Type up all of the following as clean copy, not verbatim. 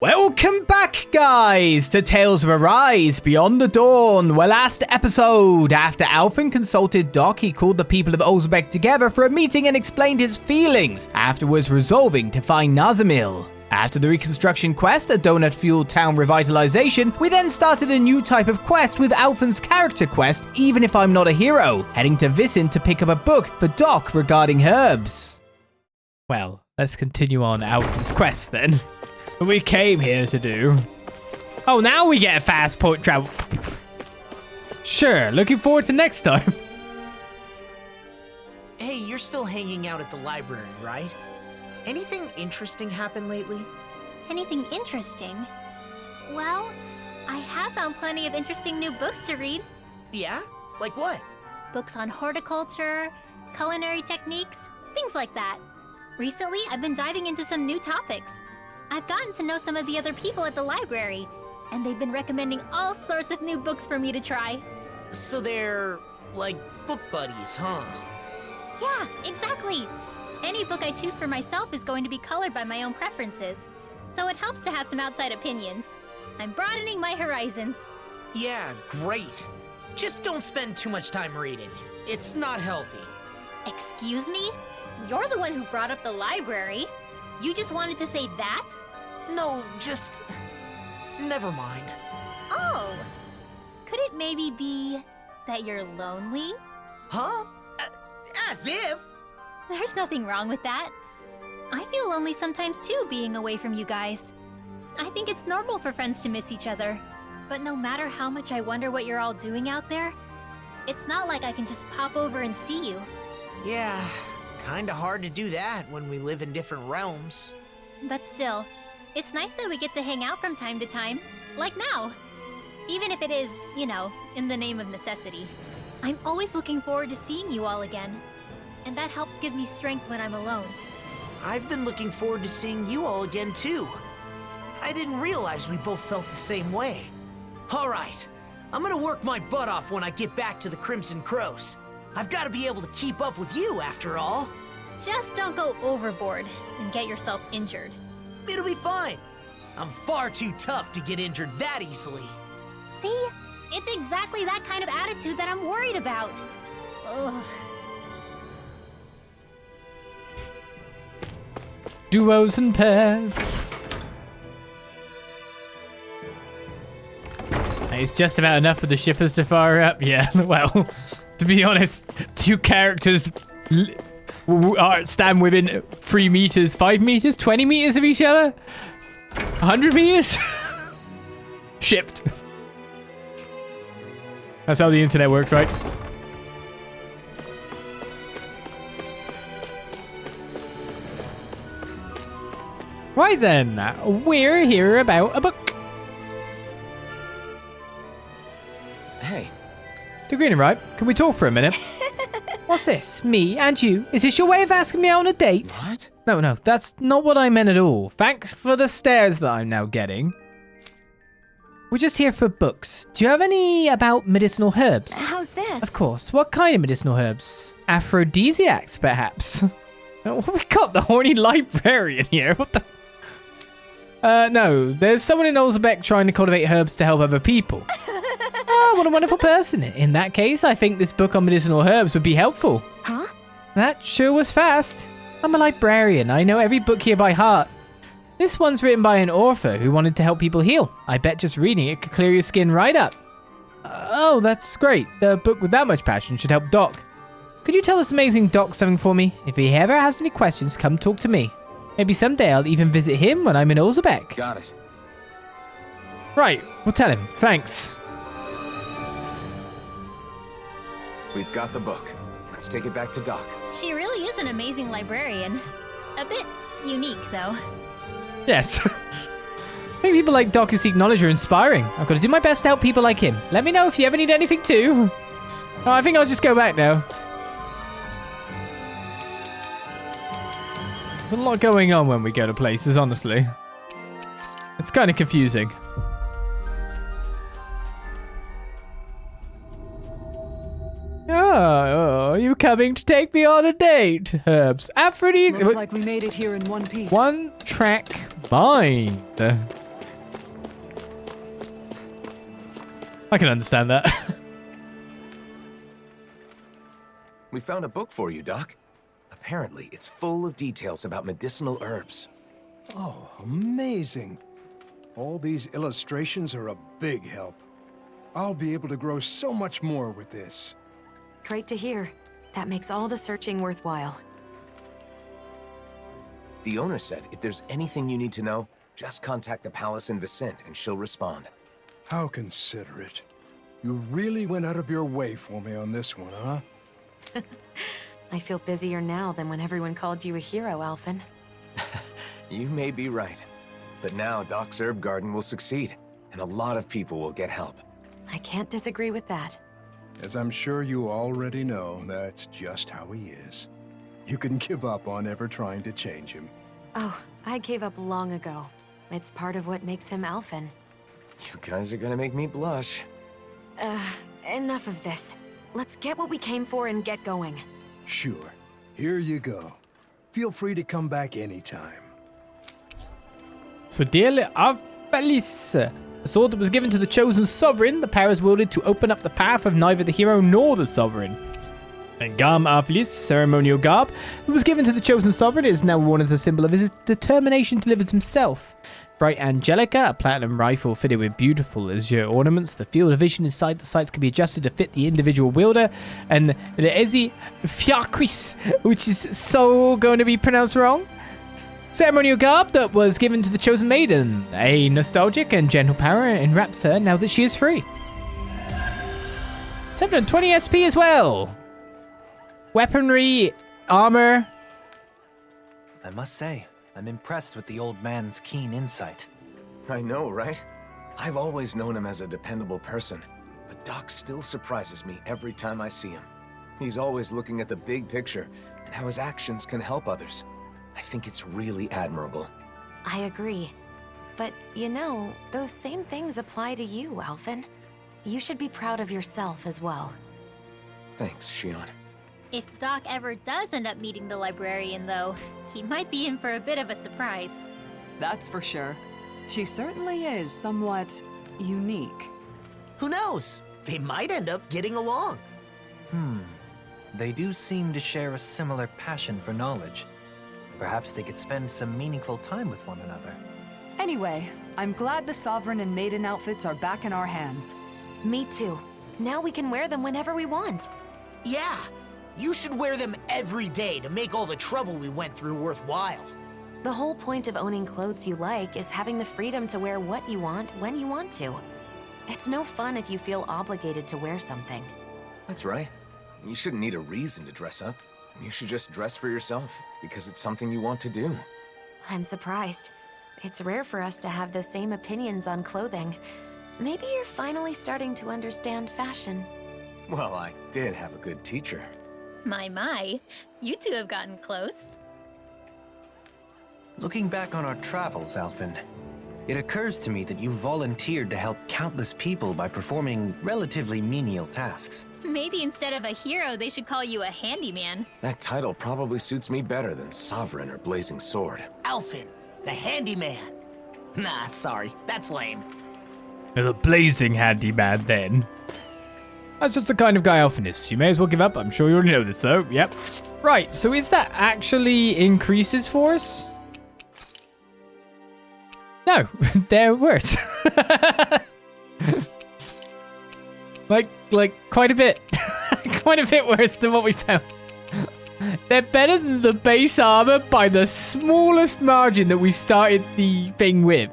Welcome back, guys, to Tales of Arise Beyond the Dawn. Well, last episode, after Alphen consulted Doc, he called the people of Olizandri together for a meeting and explained his feelings, afterwards resolving to find Nazamil. After the reconstruction quest, a donut-fueled town revitalization, we then started a new type of quest with Alphen's character quest, Even If I'm Not a Hero, heading to Visin to pick up a book for Doc regarding herbs. Well, let's continue on Alphen's quest then. We came here to do. Oh, now we get a fast point travel. Sure, looking forward to next time. Hey, you're still hanging out at the library, right? Anything interesting happen lately? Anything interesting? Well, I have found plenty of interesting new books to read. Yeah? Like what? Books on horticulture, culinary techniques, things like that. Recently, I've been diving into some new topics. I've gotten to know some of the other people at the library, and they've been recommending all sorts of new books for me to try. So they're, like, book buddies, huh? Yeah, exactly. Any book I choose for myself is going to be colored by my own preferences, so it helps to have some outside opinions. I'm broadening my horizons. Yeah, great. Just don't spend too much time reading. It's not healthy. Excuse me? You're the one who brought up the library. You just wanted to say that? No, just... never mind. Oh. Could it maybe be that you're lonely? Huh? As if? There's nothing wrong with that. I feel lonely sometimes too, being away from you guys. I think it's normal for friends to miss each other. But no matter how much I wonder what you're all doing out there, it's not like I can just pop over and see you. Yeah, kinda hard to do that when we live in different realms. But still, it's nice that we get to hang out from time to time, like now. Even if it is, you know, in the name of necessity. I'm always looking forward to seeing you all again. And that helps give me strength when I'm alone. I've been looking forward to seeing you all again, too. I didn't realize we both felt the same way. All right, I'm gonna work my butt off when I get back to the Crimson Crows. I've got to be able to keep up with you, after all. Just don't go overboard and get yourself injured. It'll be fine. I'm far too tough to get injured that easily. See? It's exactly that kind of attitude that I'm worried about. Ugh. Duos and pairs. It's just about enough for the shippers to fire up. Yeah, well, to be honest, two characters stand within 3 meters, 5 meters, 20 meters of each other? 100 meters? Shipped. That's how the internet works, right? Right then, we're here about a book. Hey. The green and right. Can we talk for a minute? What's this? Me and you? Is this your way of asking me out on a date? What? No, that's not what I meant at all. Thanks for the stares that I'm now getting. We're just here for books. Do you have any about medicinal herbs? How's this? Of course. What kind of medicinal herbs? Aphrodisiacs, perhaps? We got the horny librarian here. What the... no. There's someone in Olizandri trying to cultivate herbs to help other people. Oh, what a wonderful person. In that case, I think this book on medicinal herbs would be helpful. Huh? That sure was fast. I'm a librarian. I know every book here by heart. This one's written by an author who wanted to help people heal. I bet just reading it could clear your skin right up. Oh, that's great. A book with that much passion should help Doc. Could you tell this amazing Doc something for me? If he ever has any questions, come talk to me. Maybe someday I'll even visit him when I'm in Olizandri. Got it. Right, we'll tell him. Thanks. We've got the book. Let's take it back to Doc. She really is an amazing librarian. A bit unique, though. Yes. Maybe people like Doc who seek knowledge are inspiring. I've got to do my best to help people like him. Let me know if you ever need anything too. Oh, I think I'll just go back now. There's a lot going on when we go to places, honestly. It's kind of confusing. Oh, you coming to take me on a date? Herbs. Aphrodite. Looks like we made it here in one piece. One track mind. I can understand that. We found a book for you, Doc. Apparently, it's full of details about medicinal herbs. Oh, amazing. All these illustrations are a big help. I'll be able to grow so much more with this. Great to hear. That makes all the searching worthwhile. The owner said if there's anything you need to know, just contact the palace in Vicente and she'll respond. How considerate. You really went out of your way for me on this one, huh? I feel busier now than when everyone called you a hero, Alphen. You may be right. But now Doc's herb garden will succeed, and a lot of people will get help. I can't disagree with that. As I'm sure you already know, that's just how he is. You can give up on ever trying to change him. Oh, I gave up long ago. It's part of what makes him Alphen. You guys are gonna make me blush. Enough of this. Let's get what we came for and get going. Sure. Here you go. Feel free to come back anytime. So, dear Arvelis, a sword that was given to the chosen sovereign, the power is wielded to open up the path of neither the hero nor the sovereign. And Garm Arvelis, ceremonial garb, who was given to the chosen sovereign, is now worn as a symbol of his determination to live as himself. Bright Angelica, a platinum rifle fitted with beautiful azure ornaments. The field of vision inside the sights can be adjusted to fit the individual wielder. And the Ezi Fiaquis, which is so going to be pronounced wrong. Ceremonial garb that was given to the chosen maiden. A nostalgic and gentle power enwraps her now that she is free. 720 SP as well. Weaponry, armor. I must say, I'm impressed with the old man's keen insight. I know, right? I've always known him as a dependable person, but Doc still surprises me every time I see him. He's always looking at the big picture and how his actions can help others. I think it's really admirable. I agree. But, you know, those same things apply to you, Alphen. You should be proud of yourself as well. Thanks, Shionne. If Doc ever does end up meeting the librarian, though, he might be in for a bit of a surprise. That's for sure. She certainly is somewhat unique. Who knows? They might end up getting along. They do seem to share a similar passion for knowledge. Perhaps they could spend some meaningful time with one another. Anyway, I'm glad the Sovereign and Maiden outfits are back in our hands. Me too. Now we can wear them whenever we want. Yeah, you should wear them every day to make all the trouble we went through worthwhile. The whole point of owning clothes you like is having the freedom to wear what you want when you want to. It's no fun if you feel obligated to wear something. That's right. You shouldn't need a reason to dress up. You should just dress for yourself, because it's something you want to do. I'm surprised. It's rare for us to have the same opinions on clothing. Maybe you're finally starting to understand fashion. Well, I did have a good teacher. My, you two have gotten close. Looking back on our travels, Alphen, it occurs to me that you volunteered to help countless people by performing relatively menial tasks. Maybe instead of a hero, they should call you a handyman. That title probably suits me better than Sovereign or Blazing Sword. Alphen, the handyman. Nah, sorry, that's lame. The blazing handyman, then. That's just the kind of guy Alphen is. You may as well give up. I'm sure you already know this, though. Yep. Right, so is that actually increases force? No, they're worse. like quite a bit. Quite a bit worse than what we found. They're better than the base armor by the smallest margin that we started the thing with.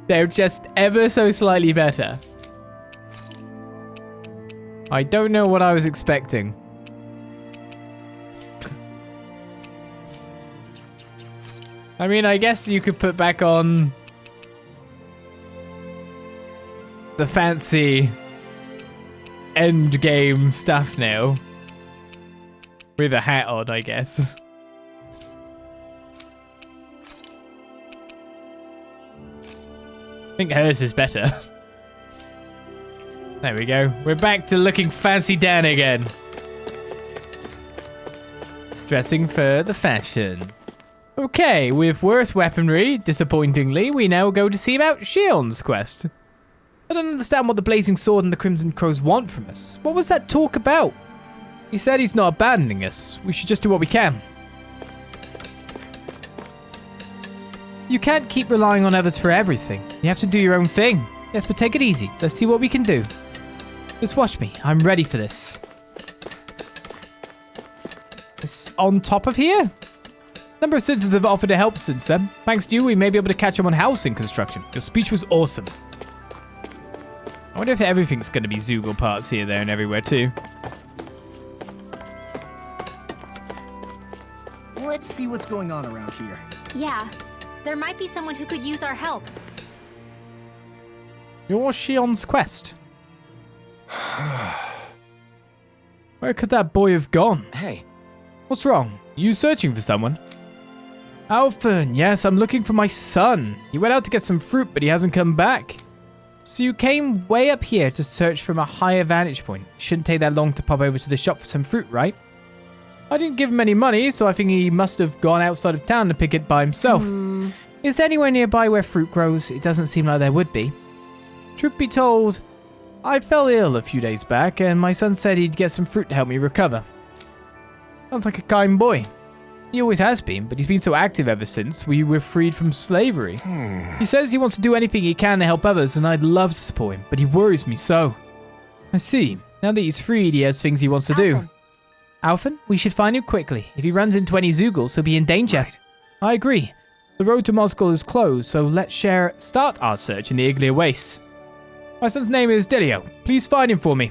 They're just ever so slightly better. I don't know what I was expecting. I mean, I guess you could put back on the fancy end game stuff now. With a hat on, I guess. I think hers is better. There we go. We're back to looking fancy Dan again. Dressing for the fashion. Okay, with worse weaponry, disappointingly, we now go to see about Shionne's quest. I don't understand what the Blazing Sword and the Crimson Crows want from us. What was that talk about? He said he's not abandoning us. We should just do what we can. You can't keep relying on others for everything. You have to do your own thing. Yes, but take it easy. Let's see what we can do. Just watch me. I'm ready for this. It's on top of here? A number of citizens have offered to help since then. Thanks to you, we may be able to catch up on housing construction. Your speech was awesome. I wonder if everything's going to be Zoogle parts here, there, and everywhere, too. Let's see what's going on around here. Yeah, there might be someone who could use our help. You're Shionne's quest. Where could that boy have gone? Hey. What's wrong? You searching for someone? Alphen, yes, I'm looking for my son. He went out to get some fruit, but he hasn't come back. So you came way up here to search from a higher vantage point. Shouldn't take that long to pop over to the shop for some fruit, right? I didn't give him any money, so I think he must have gone outside of town to pick it by himself. Is there anywhere nearby where fruit grows? It doesn't seem like there would be. Truth be told, I fell ill a few days back, and my son said he'd get some fruit to help me recover. Sounds like a kind boy. He always has been, but he's been so active ever since we were freed from slavery. He says he wants to do anything he can to help others, and I'd love to support him, but he worries me so. I see. Now that he's freed, he has things he wants to do. Alphen, we should find him quickly. If he runs into any Zoogles, he'll be in danger. Right. I agree. The road to Moscow is closed, so let's start our search in the Iglia Wastes. My son's name is Delio. Please find him for me.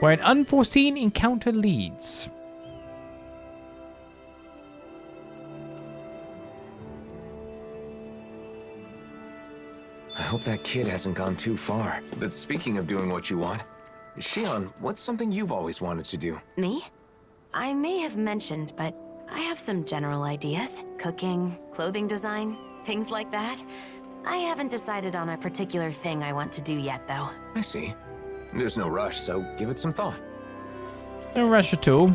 Where an unforeseen encounter leads. I hope that kid hasn't gone too far. But speaking of doing what you want, Shionne, what's something you've always wanted to do? Me? I may have mentioned, but I have some general ideas. Cooking, clothing design, things like that. I haven't decided on a particular thing I want to do yet, though. I see. There's no rush, so give it some thought. No rush at all.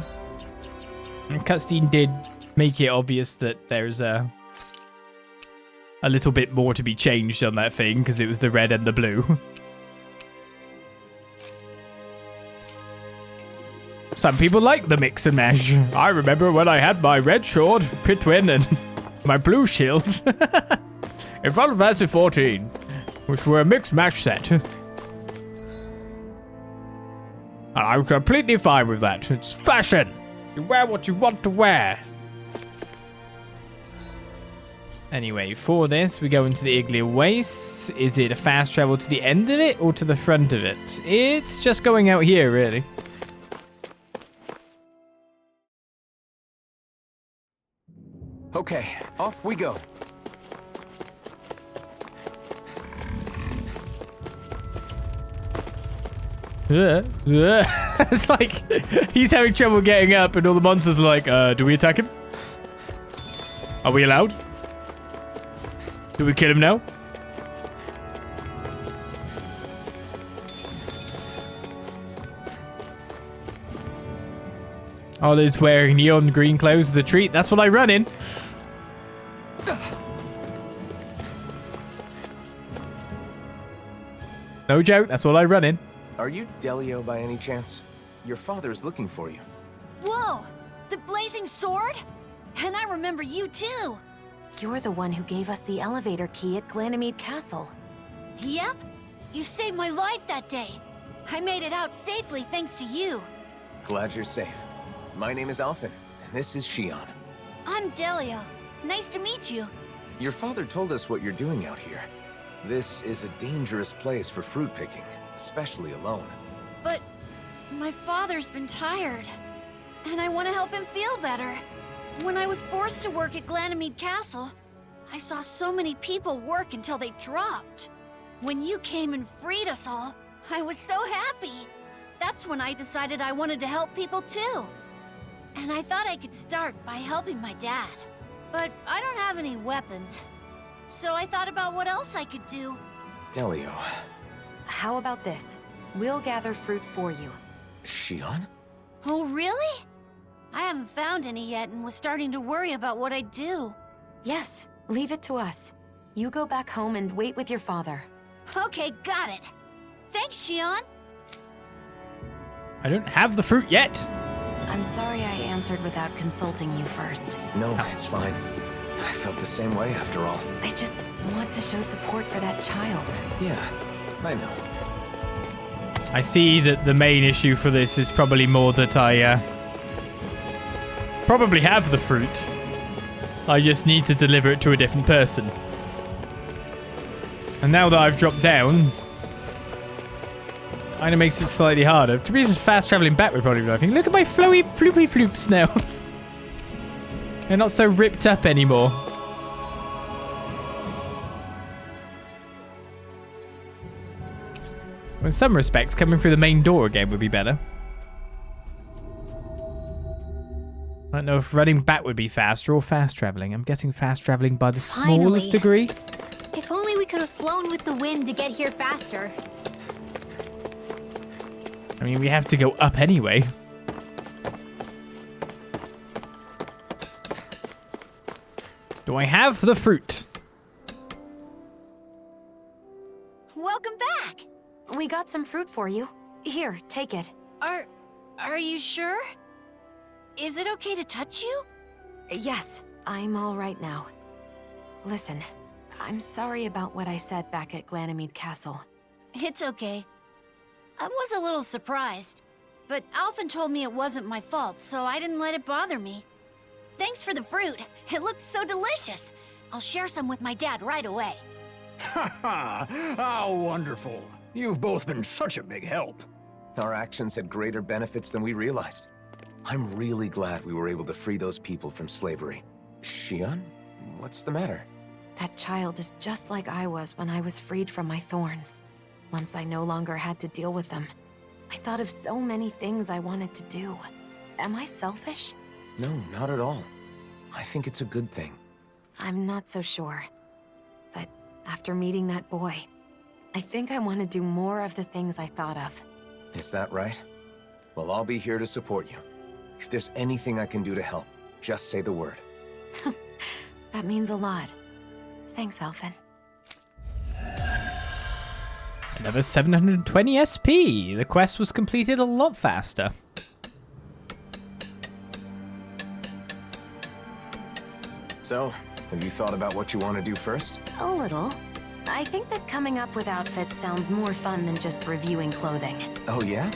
And cutscene did make it obvious that there's a little bit more to be changed on that thing, because it was the red and the blue. Some people like the mix and mash. I remember when I had my red sword, Pitwin, and my blue shield in Final Fantasy 14, which were a mixed match set. And I'm completely fine with that. It's fashion. You wear what you want to wear. Anyway, for this, we go into the Iglia Wastes. Is it a fast travel to the end of it or to the front of it? It's just going out here, really. Okay, off we go. It's like he's having trouble getting up and all the monsters are like, do we attack him? Are we allowed? Do we kill him now? Ollie's wearing neon green clothes as a treat. That's what I run in. No joke, that's what I run in. Are you Delio by any chance? Your father is looking for you. Whoa! The blazing sword? And I remember you too! You're the one who gave us the elevator key at Ganymede Castle. Yep. You saved my life that day. I made it out safely thanks to you. Glad you're safe. My name is Alphen, and this is Shionne. I'm Delio. Nice to meet you. Your father told us what you're doing out here. This is a dangerous place for fruit picking, especially alone. But my father's been tired, and I want to help him feel better. When I was forced to work at Ganymede Castle, I saw so many people work until they dropped. When you came and freed us all, I was so happy. That's when I decided I wanted to help people too. And I thought I could start by helping my dad. But I don't have any weapons. So I thought about what else I could do. Delio. How about this? We'll gather fruit for you. Shionne? Oh, really? I haven't found any yet and was starting to worry about what I'd do. Yes, leave it to us. You go back home and wait with your father. Okay, got it. Thanks, Shionne. I don't have the fruit yet. I'm sorry I answered without consulting you first. No, it's fine. I felt the same way after all. I just want to show support for that child. Yeah, I know. I see that the main issue for this is probably more that I probably have the fruit. I just need to deliver it to a different person. And now that I've dropped down, kind of makes it slightly harder. To be just fast traveling back would probably be laughing. Look at my flowy floopy floops now. They're not so ripped up anymore. In some respects, coming through the main door again would be better. I don't know if running back would be faster or fast traveling. I'm guessing fast traveling by the smallest degree. If only we could have flown with the wind to get here faster. I mean, we have to go up anyway. Do I have the fruit? Welcome back. We got some fruit for you. Here, take it. Are you sure? Is it okay to touch you? Yes, I'm all right now. Listen, I'm sorry about what I said back at Ganymede Castle. It's okay. I was a little surprised, but Alphen told me it wasn't my fault, so I didn't let it bother me. Thanks for the fruit. It looks so delicious. I'll share some with my dad right away. Ha ha! How wonderful. You've both been such a big help. Our actions had greater benefits than we realized. I'm really glad we were able to free those people from slavery. Shionne? What's the matter? That child is just like I was when I was freed from my thorns. Once I no longer had to deal with them, I thought of so many things I wanted to do. Am I selfish? No, not at all. I think it's a good thing. I'm not so sure. But after meeting that boy, I think I want to do more of the things I thought of. Is that right? Well, I'll be here to support you. If there's anything I can do to help, just say the word. That means a lot. Thanks, Alphen. Another 720 SP. The quest was completed a lot faster. So, have you thought about what you want to do first? A little. I think that coming up with outfits sounds more fun than just reviewing clothing. Oh yeah?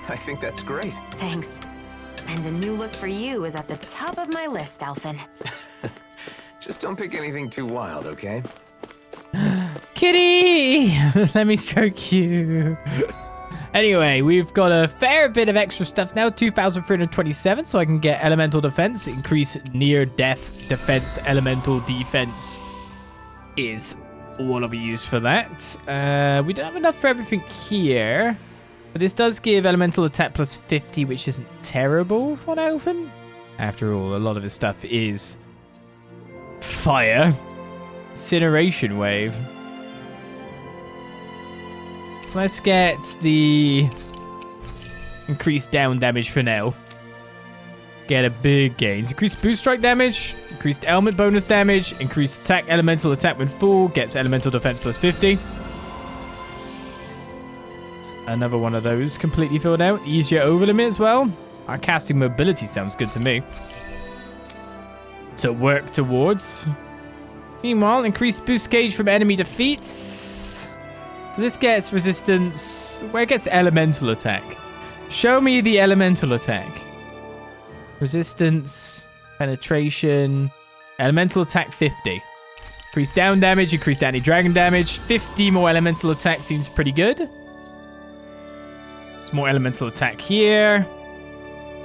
I think that's great. Thanks. And a new look for you is at the top of my list, Alphen. Just don't pick anything too wild, okay? Kitty! Let me stroke you. Anyway, we've got a fair bit of extra stuff now. 2,327, so I can get elemental defense. Increase near-death defense. Elemental defense is all I'll be used for that. We don't have enough for everything here. But this does give elemental attack plus 50, which isn't terrible for an Alphen. After all, a lot of his stuff is fire. Incineration wave. Let's get the increased down damage for now. Get a big gains. Increased boost strike damage. Increased element bonus damage. Increased attack elemental attack when full. Gets elemental defense plus 50. Another one of those completely filled out. Easier over limit as well. Our casting mobility sounds good to me. To work towards. Meanwhile, increased boost gauge from enemy defeats. So this gets resistance. Where it gets elemental attack. Show me the elemental attack. Resistance, penetration, elemental attack 50. Increased down damage, increased anti-dragon damage. 50 more elemental attack seems pretty good. There's more elemental attack here.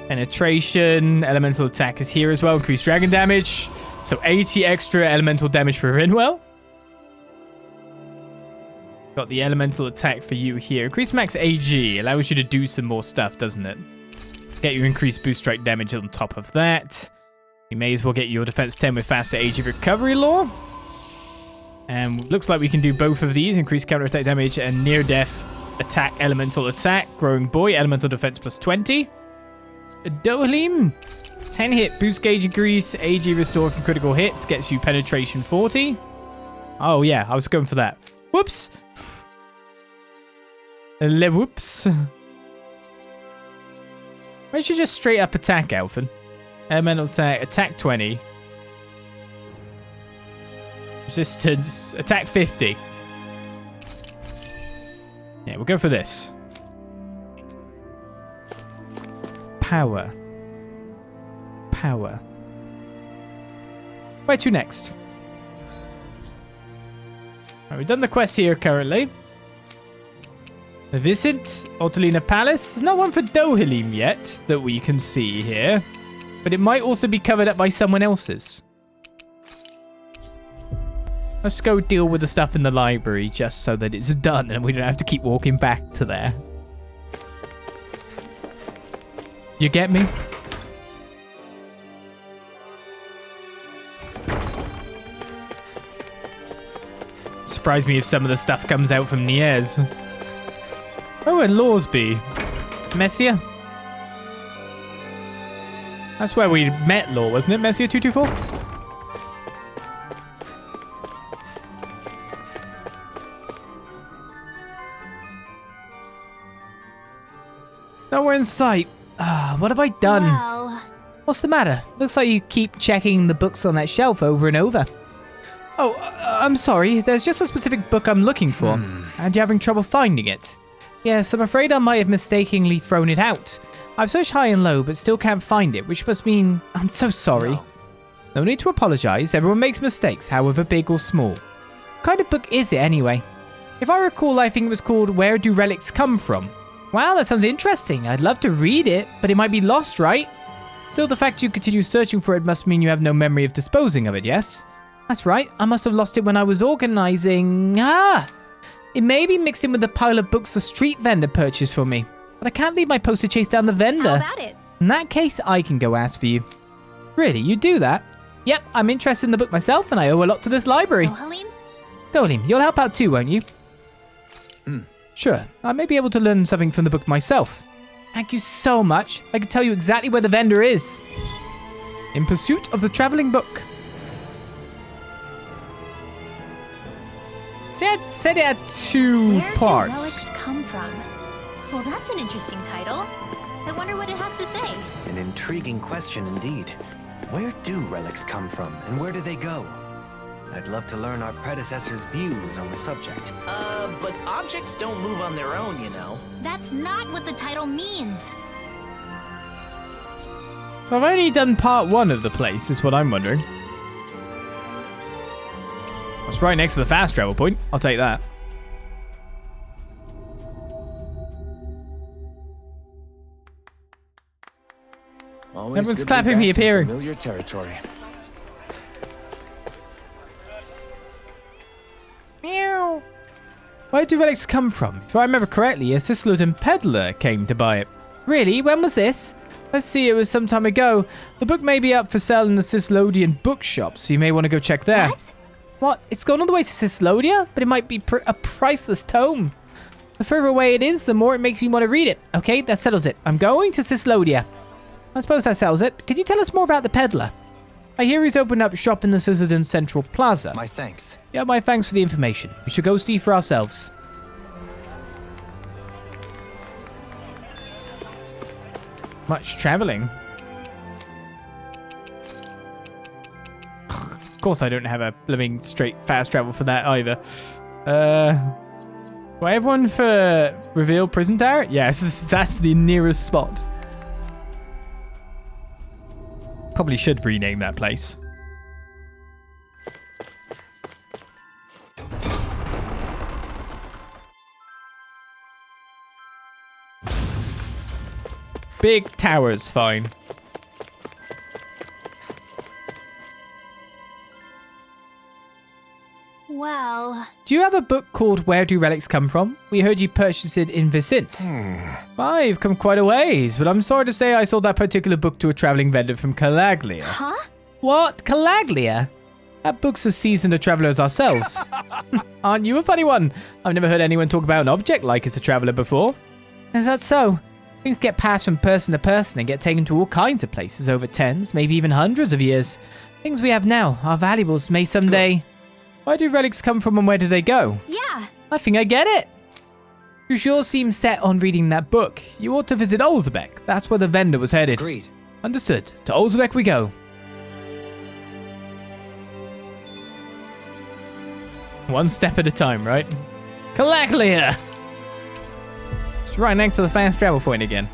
Penetration, elemental attack is here as well. Increased dragon damage. So 80 extra elemental damage for Rinwell. Got the elemental attack for you here. Increased max AG. Allows you to do some more stuff, doesn't it? Get your increased boost strike damage on top of that. You may as well get your defense 10 with faster AG recovery law. And looks like we can do both of these. Increased counter attack damage and near death attack elemental attack. Growing boy, elemental defense plus 20. Dohalim. 10 hit boost gauge increase. AG restored from critical hits. Gets you penetration 40. Oh yeah, I was going for that. Whoops. Whoops. Why don't you just straight up attack, Alphen? Elemental attack, attack 20. Resistance, attack 50. Yeah, we'll go for this. Power. Power. Where to next? Right, we've done the quest here currently. The visit, Otolina Palace. There's not one for Dohalim yet that we can see here. But it might also be covered up by someone else's. Let's go deal with the stuff in the library just so that it's done and we don't have to keep walking back to there. You get me? Surprise me if some of the stuff comes out from Niez. Oh, and Lawsby. Messier? That's where we met Law, wasn't it? Messier 224? Nowhere in sight. What have I done? Well... What's the matter? Looks like you keep checking the books on that shelf over and over. Oh, I'm sorry. There's just a specific book I'm looking for. And you're having trouble finding it. Yes, I'm afraid I might have mistakenly thrown it out. I've searched high and low, but still can't find it, which must mean I'm so sorry. No need to apologize. Everyone makes mistakes, however big or small. What kind of book is it anyway? If I recall, I think it was called Where Do Relics Come From? Wow, that sounds interesting. I'd love to read it, but it might be lost, right? Still, the fact you continue searching for it must mean you have no memory of disposing of it, yes? That's right. I must have lost it when I was organizing... It may be mixed in with the pile of books the street vendor purchased for me. But I can't leave my post to chase down the vendor. How about it? In that case, I can go ask for you. Really? You do that? Yep, I'm interested in the book myself, and I owe a lot to this library. Dohalim? Dohalim, you'll help out too, won't you? Sure, I may be able to learn something from the book myself. Thank you so much. I can tell you exactly where the vendor is. In pursuit of the traveling book. Said it had two parts. Where do relics come from? Well, that's an interesting title. I wonder what it has to say. An intriguing question indeed. Where do relics come from, and where do they go? I'd love to learn our predecessors' views on the subject. But objects don't move on their own, you know. That's not what the title means. So I've only done part 1 of the place, is what I'm wondering. It's right next to the fast travel point. I'll take that. Always Everyone's good clapping to be me back in appearing. familiar territory. Meow. Where do relics come from? If I remember correctly, a Cislodian peddler came to buy it. Really? When was this? Let's see, it was some time ago. The book may be up for sale in the Cislodian bookshop, so you may want to go check there. What? It's gone all the way to Cislodia? But it might be a priceless tome. The further away it is, the more it makes me want to read it. Okay, that settles it. I'm going to Cislodia. I suppose that settles it. Could you tell us more about the peddler? I hear he's opened up shop in the Cislodian Central Plaza. My thanks. Yeah, my thanks for the information. We should go see for ourselves. Much traveling. Of course I don't have a blooming straight fast travel for that either. Do I have one for Reveal Prison Tower? Yes, that's the nearest spot. Probably should rename that place. Big tower's fine. Well... Do you have a book called Where Do Relics Come From? We heard you purchased it in Vicent. I've come quite a ways, but I'm sorry to say I sold that particular book to a traveling vendor from Calaglia. Huh? What? Calaglia? That book's as seasoned a traveler as ourselves. Aren't you a funny one? I've never heard anyone talk about an object like it's a traveler before. Is that so? Things get passed from person to person and get taken to all kinds of places over tens, maybe even hundreds of years. Things we have now, our valuables, may someday... Where do relics come from and where do they go? Yeah. I think I get it. You sure seem set on reading that book. You ought to visit Olizandri. That's where the vendor was headed. Agreed. Understood. To Olizandri we go. One step at a time, right? Calaclia! It's right next to the fast travel point again.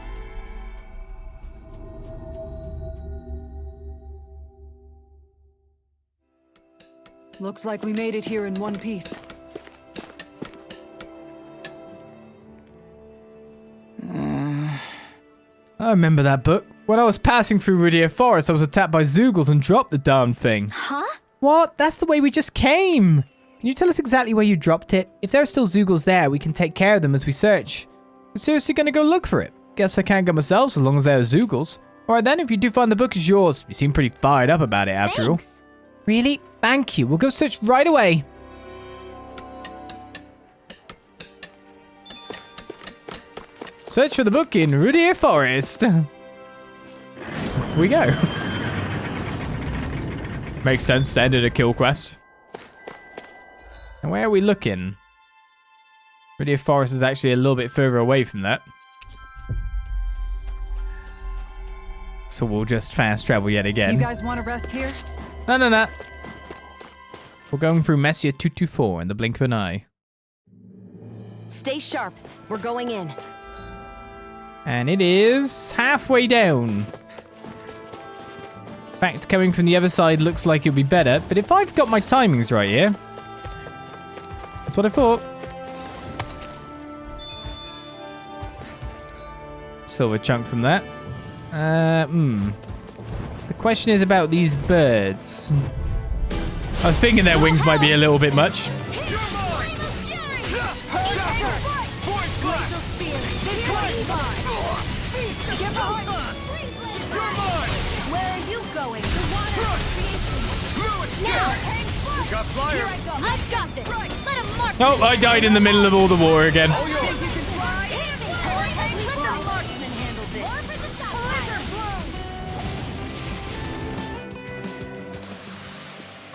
Looks like we made it here in one piece. I remember that book. When I was passing through Rudia Forest, I was attacked by Zoogles and dropped the darn thing. Huh? What? That's the way we just came. Can you tell us exactly where you dropped it? If there are still Zoogles there, we can take care of them as we search. We're seriously gonna go look for it. Guess I can't go myself as long as there are Zoogles. Alright then, if you do find the book, it's yours. You seem pretty fired up about it after all. Really? Thank you. We'll go search right away. Search for the book in Rudia Forest. Off we go. Makes sense to end at a kill quest. And where are we looking? Rudia Forest is actually a little bit further away from that. So we'll just fast travel yet again. You guys want to rest here? No. We're going through Messier 224 in the blink of an eye. Stay sharp. We're going in. And it is halfway down. In fact, coming from the other side looks like it'll be better, but if I've got my timings right here, that's what I thought. Silver chunk from that. The question is about these birds. I was thinking their wings might be a little bit much. I've got this. Let him march. Oh, I died in the middle of all the war again.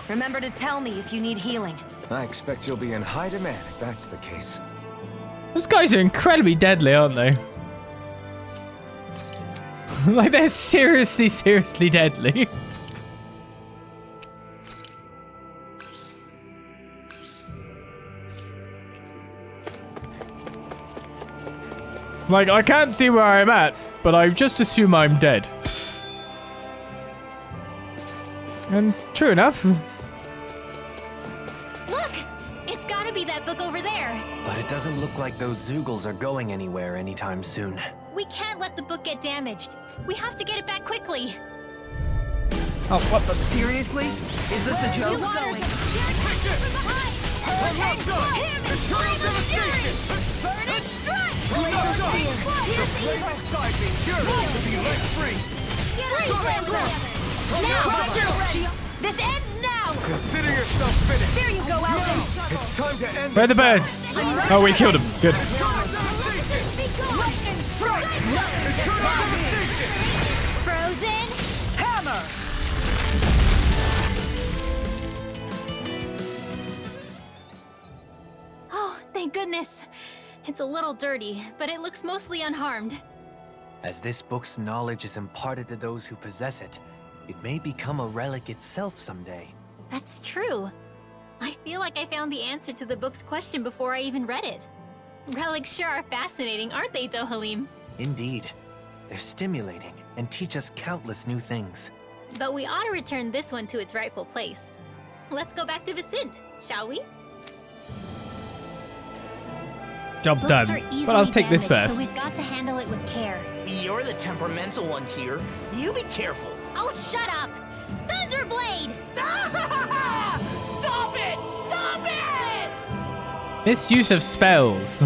Remember to tell me if you need healing. I expect you'll be in high demand if that's the case. Those guys are incredibly deadly, aren't they? Like, they're seriously deadly. Like, I can't see where I'm at, but I just assume I'm dead. And true enough. Look! It's gotta be that book over there. But it doesn't look like those Zoogles are going anywhere anytime soon. We can't let the book get damaged. We have to get it back quickly. Oh, what the? Seriously? Is this a joke? Going. From behind. Burning strike! This ends now! Consider yourself finished. There you go, Alphen. It's time to end. Where are the birds? Oh, we killed them. Good. Lightning strike! Frozen hammer! Oh, thank goodness. It's a little dirty, but it looks mostly unharmed. As this book's knowledge is imparted to those who possess it, it may become a relic itself someday. That's true. I feel like I found the answer to the book's question before I even read it. Relics sure are fascinating, aren't they, Dohalim? Indeed. They're stimulating and teach us countless new things. But we ought to return this one to its rightful place. Let's go back to Vicint, shall we? Job Books done. are easily But I'll take this damaged, first. so we've got to handle it with care. You're the temperamental one here. You be careful. Oh, shut up! Thunderblade! Stop it! Stop it! Misuse of spells.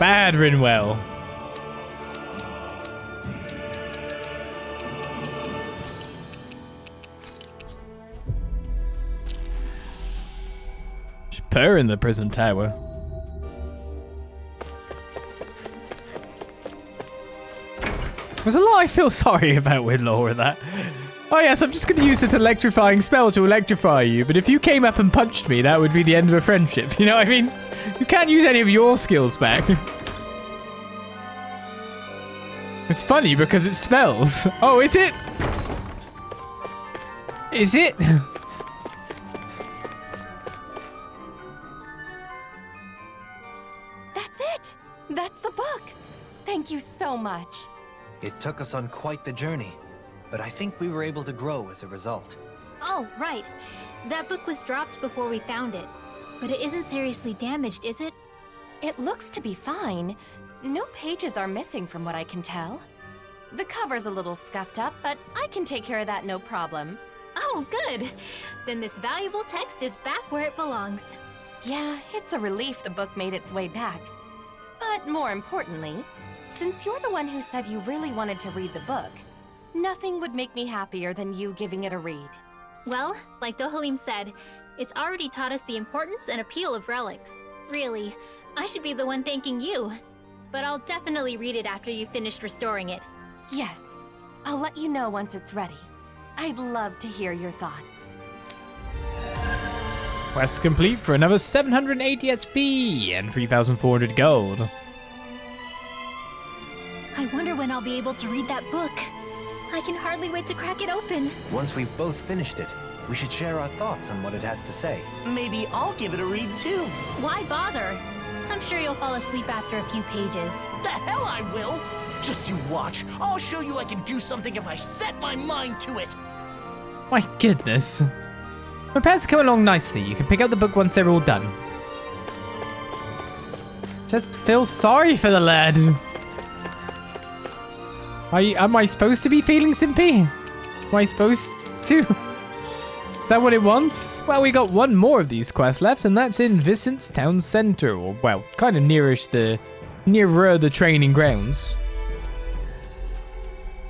Bad Rinwell. Should purr in the prison tower. There's a lot I feel sorry about with Laura that. Oh yes, I'm just going to use this electrifying spell to electrify you, but if you came up and punched me, that would be the end of a friendship. You know what I mean? You can't use any of your skills back. It's funny because it smells. Oh, is it? Is it? That's it! That's the book! Thank you so much. It took us on quite the journey, but I think we were able to grow as a result. Oh, right. That book was dropped before we found it. But it isn't seriously damaged, is it? It looks to be fine. No pages are missing from what I can tell. The cover's a little scuffed up, but I can take care of that no problem. Oh, good. Then this valuable text is back where it belongs. Yeah, it's a relief the book made its way back. But more importantly, since you're the one who said you really wanted to read the book, nothing would make me happier than you giving it a read. Well, like Dohalim said, it's already taught us the importance and appeal of relics. Really, I should be the one thanking you. But I'll definitely read it after you've finished restoring it. Yes, I'll let you know once it's ready. I'd love to hear your thoughts. Quest complete for another 780 SP and 3,400 gold. I wonder when I'll be able to read that book. I can hardly wait to crack it open. Once we've both finished it, we should share our thoughts on what it has to say. Maybe I'll give it a read too. Why bother? I'm sure you'll fall asleep after a few pages. The hell I will! Just you watch. I'll show you I can do something if I set my mind to it. My goodness. Repairs come along nicely. You can pick up the book once they're all done. Just feel sorry for the lad. Am I supposed to be feeling sympathy? Am I supposed to? Is that what it wants? Well, we got one more of these quests left, and that's in Vicent's town center, or well, kind of nearer the training grounds.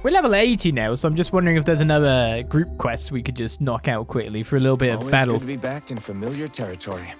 We're level 80 now, so I'm just wondering if there's another group quest we could just knock out quickly for a little bit of Always battle. good to be back in familiar territory.